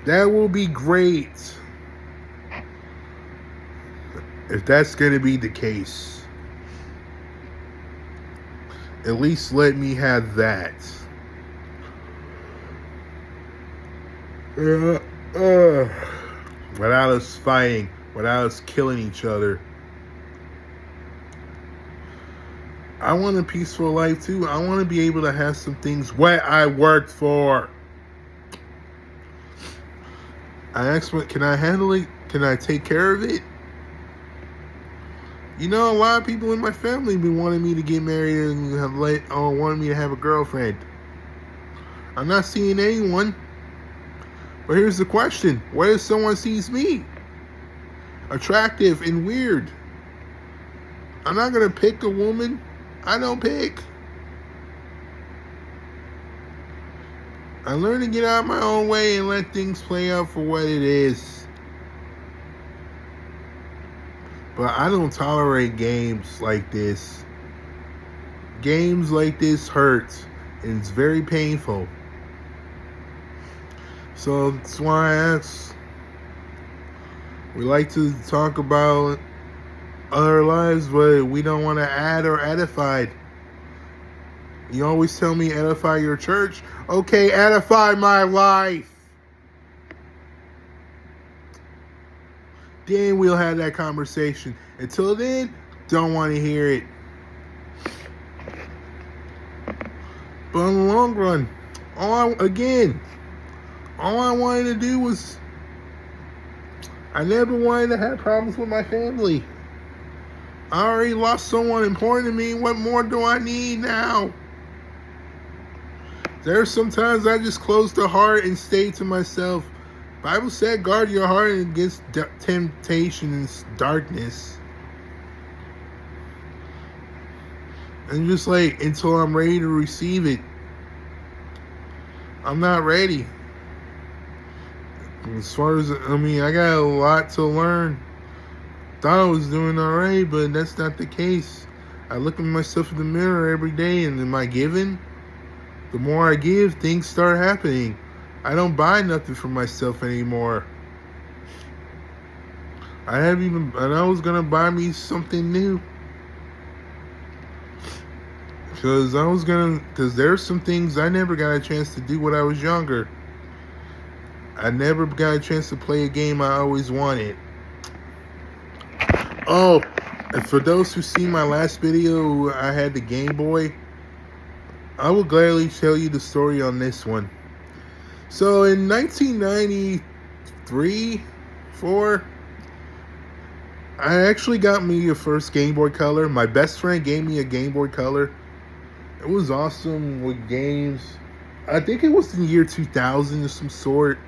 That will be great. If that's going to be the case. At least let me have that. Without us fighting, without us killing each other. I want a peaceful life too. I want to be able to have some things what I worked for. I asked, can I handle it? Can I take care of it? You know, a lot of people in my family been wanting me to get married and wanting me to have a girlfriend. I'm not seeing anyone. But here's the question. What if someone sees me attractive and weird? I'm not going to pick a woman I don't pick. I learned to get out of my own way and let things play out for what it is. But I don't tolerate games like this. Games like this hurt, and it's very painful. So that's why I ask. We like to talk about other lives, but we don't want to add or edify. You always tell me edify your church. Okay, edify my life. Then we'll have that conversation. Until then, don't want to hear it. But in the long run, all I wanted to do was, I never wanted to have problems with my family. I already lost someone important to me. What more do I need now? There's sometimes I just close the heart and stay to myself. Bible said, guard your heart against temptation and darkness. And just like, until I'm ready to receive it. I'm not ready. As far as, I got a lot to learn. Thought I was doing alright, but that's not the case. I look at myself in the mirror every day, and am I giving? The more I give, things start happening. I don't buy nothing for myself anymore. I was gonna buy me something new. Because there's some things I never got a chance to do when I was younger. I never got a chance to play a game I always wanted. Oh, and for those who see my last video, I had the Game Boy. I will gladly tell you the story on this one. So in 1993, 4, I actually got me a first Game Boy Color. My best friend gave me a Game Boy Color. It was awesome with games. I think it was in the year 2000 of some sort.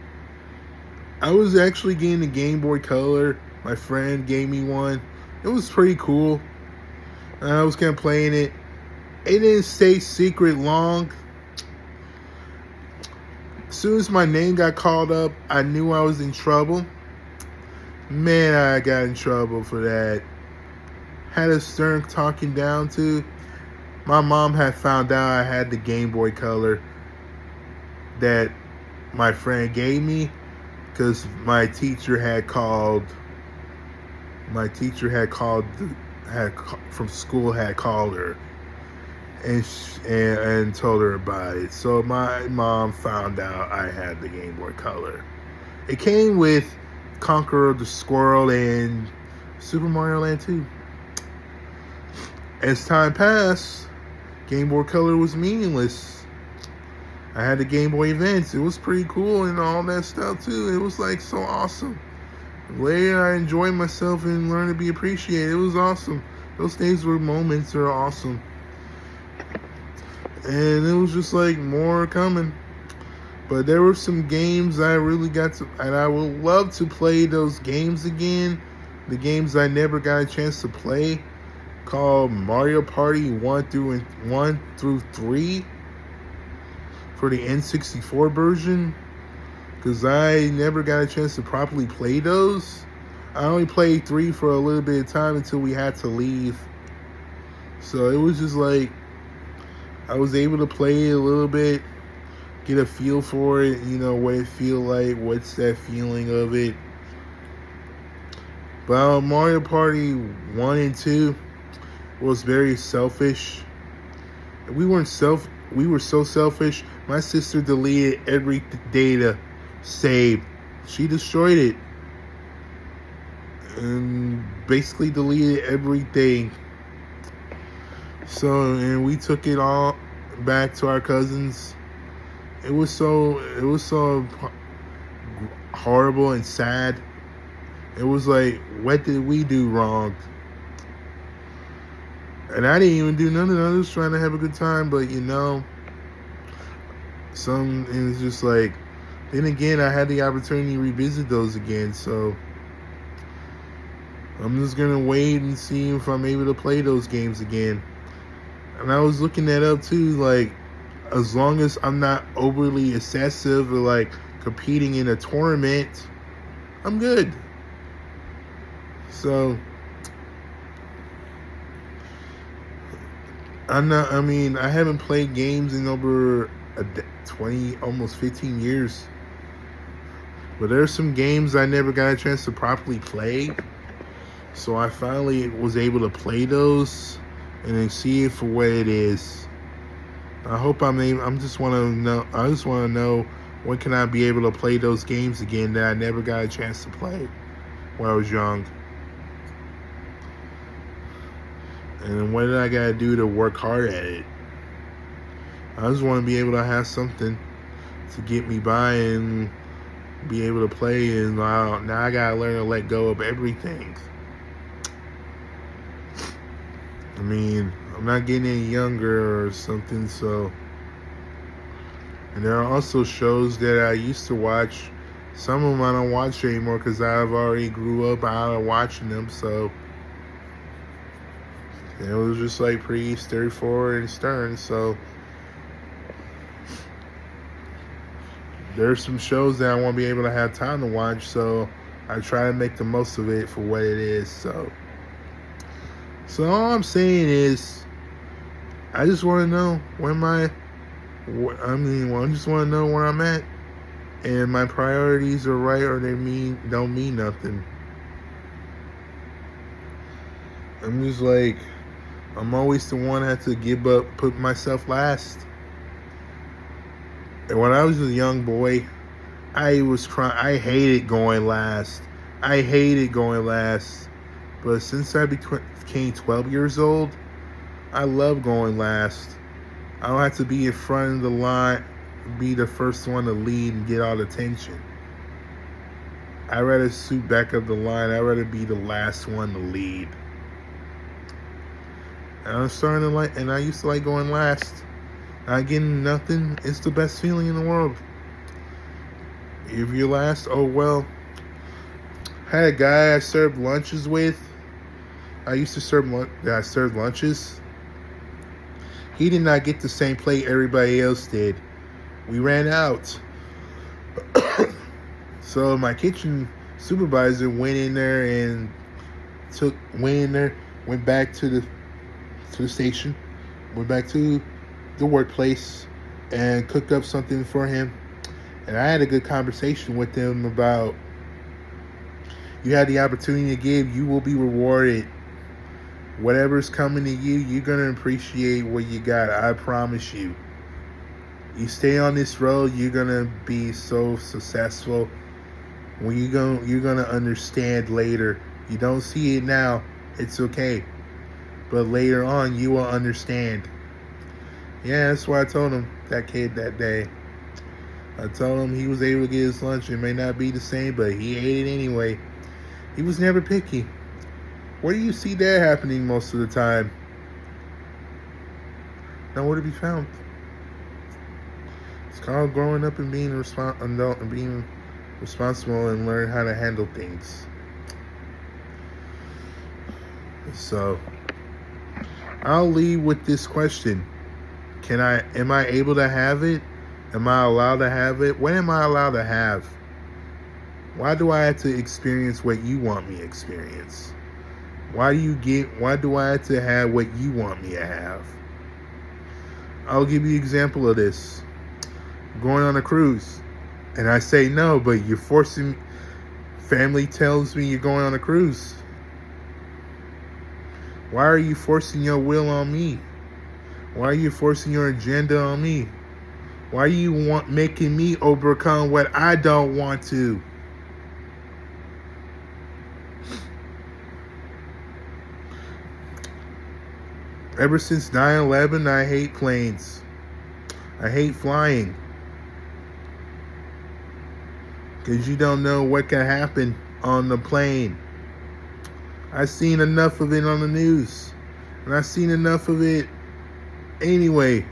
I was actually getting a Game Boy Color. My friend gave me one. It was pretty cool. I was kind of playing it. It didn't stay secret long. As soon as my name got called up, I knew I was in trouble. Man, I got in trouble for that. Had a stern talking down to. My mom had found out I had the Game Boy Color that my friend gave me because my teacher had called. From school had called her and told her about it. So my mom found out I had the Game Boy Color. It came with Conqueror the Squirrel and Super Mario Land 2. As time passed, Game Boy Color was meaningless. I had the Game Boy Advance. It was pretty cool and all that stuff too. It was like so awesome. Later, I enjoyed myself and learned to be appreciated. It was awesome. Those days were moments that are awesome. And it was just like more coming. But there were some games I really got to, and I would love to play those games again. The games I never got a chance to play, called Mario Party 1 through 3 for the N64 version, because I never got a chance to properly play those. I only played 3 for a little bit of time until we had to leave. So it was just like I was able to play it a little bit, get a feel for it, what it feel like, what's that feeling of it. But Mario Party 1 and 2 was very selfish. We were so selfish. My sister deleted every data saved. She destroyed it and basically deleted everything. So, and we took it all back to our cousins. It was so horrible and sad. It was like, what did we do wrong? And I didn't even do nothing. I was just trying to have a good time. But it was just like, then again, I had the opportunity to revisit those again. So I'm just gonna wait and see if I'm able to play those games again. And I was looking that up too, like, as long as I'm not overly excessive or like competing in a tournament, I'm good. So I haven't played games in over 20, almost 15 years. But there's some games I never got a chance to properly play. So I finally was able to play those and then see it for what it is. I just want to know when can I be able to play those games again that I never got a chance to play when I was young. And what did I gotta do to work hard at it? I just want to be able to have something to get me by and be able to play. And now I gotta learn to let go of everything. I'm not getting any younger or something, so. And there are also shows that I used to watch. Some of them I don't watch anymore because I've already grew up out of watching them, so. And it was just like pretty straightforward and stern, so. There's some shows that I won't be able to have time to watch, so I try to make the most of it for what it is, so. So all I'm saying is, I just want to know I just want to know where I'm at, and my priorities are right or they don't mean nothing. I'm just like, I'm always the one that had to give up, put myself last. And when I was a young boy, I was crying. I hated going last. But since I became 12 years old, I love going last. I don't have to be in front of the line, be the first one to lead and get all the attention. I'd rather suit back up the line. I'd rather be the last one to lead. And I'm starting to and I used to like going last. Not getting nothing. It's the best feeling in the world. If you're last, oh well. I had a guy I served lunches with. I used to serve lunches. He did not get the same plate everybody else did. We ran out. So my kitchen supervisor went back to the station, went back to the workplace and cooked up something for him. And I had a good conversation with him about, you had the opportunity to give, you will be rewarded. Whatever's coming to you, you're going to appreciate what you got. I promise you. You stay on this road, you're going to be so successful. When you're going to understand later. You don't see it now, it's okay. but later on you will understand. Yeah, that's why I told him, that kid, that day. I told him he was able to get his lunch. It may not be the same, but he ate it anyway. He was never picky. Where do you see that happening most of the time? Nowhere to be found. It's called growing up and being adult and being responsible and learn how to handle things. So I'll leave with this question. Am I able to have it? Am I allowed to have it? When am I allowed to have? Why do I have to experience what you want me to experience? Why do I have to have what you want me to have? I'll give you an example of this. Going on a cruise. And I say no, but you're forcing, family tells me you're going on a cruise. Why are you forcing your will on me? Why are you forcing your agenda on me? Why are you making me overcome what I don't want to? Ever since 9/11, I hate planes. I hate flying. Because you don't know what can happen on the plane. I've seen enough of it on the news. And I've seen enough of it anyway.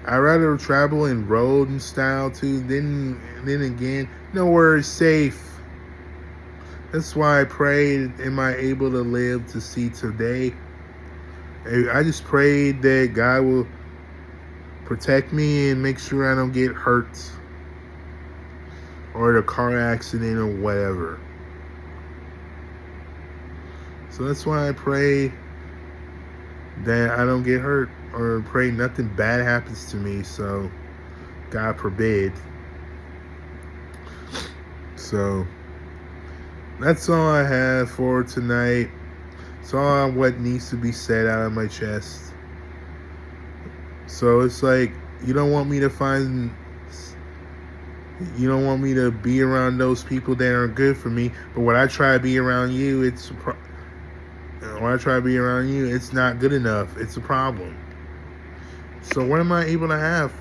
I'd rather travel in road and style too. Then again, nowhere is safe. That's why I prayed, am I able to live to see today? I just prayed that God will protect me and make sure I don't get hurt or a car accident or whatever. So that's why I pray that I don't get hurt or pray nothing bad happens to me. So God forbid. So that's all I have for tonight. It's all what needs to be said out of my chest. So it's like, you don't want me to be around those people that are good for me. But when I try to be around you, it's not good enough. It's a problem. So what am I able to have?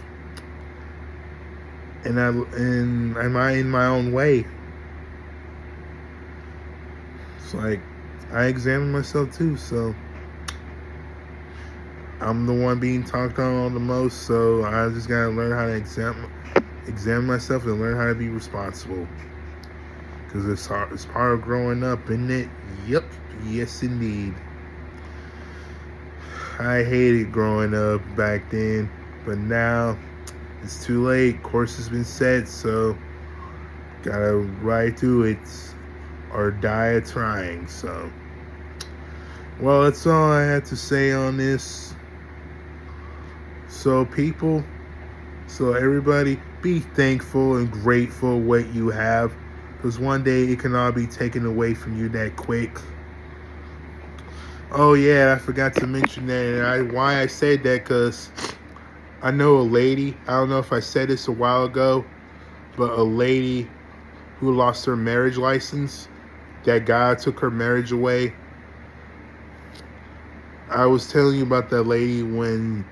And am I in my own way? It's like, I examine myself too, so I'm the one being talked on the most, so I just gotta learn how to examine myself and learn how to be responsible. Because it's part of growing up, isn't it? Yep, yes indeed. I hated growing up back then, but now it's too late. Course has been set, so gotta ride through it or die trying. So, well, that's all I had to say on this. So everybody, be thankful and grateful what you have, because one day it can all be taken away from you that quick. Oh yeah, I forgot to mention that. Why I said that, because I know a lady, I don't know if I said this a while ago, but a lady who lost her marriage license, that God took her marriage away. I was telling you about that lady when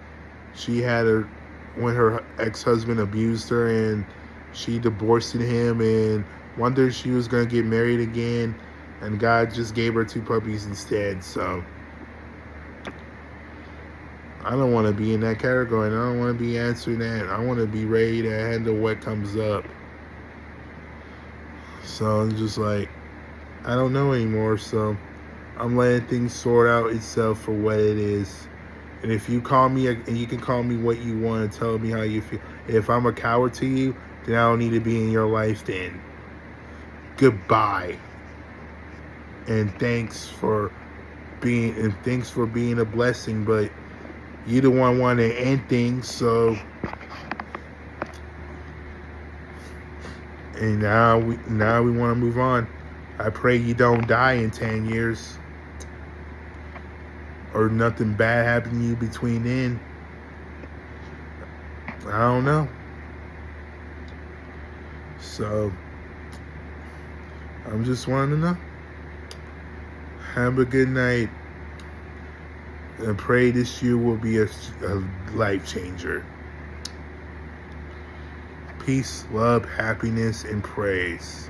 her ex-husband abused her and she divorced him and wondered if she was going to get married again, and God just gave her 2 puppies instead. So I don't want to be in that category, and I don't want to be answering that. I want to be ready to handle what comes up. So I'm just like, I don't know anymore, so I'm letting things sort out itself for what it is. And if you call me, and you can call me what you want and tell me how you feel. If I'm a coward to you, then I don't need to be in your life then. Goodbye. And thanks for being a blessing, but you the one wanting to end things, so. And now we want to move on. I pray you don't die in 10 years. Or nothing bad happen to you between then. I don't know. So, I'm just wanting to know. Have a good night. And pray this year will be a life changer. Peace, love, happiness, and praise.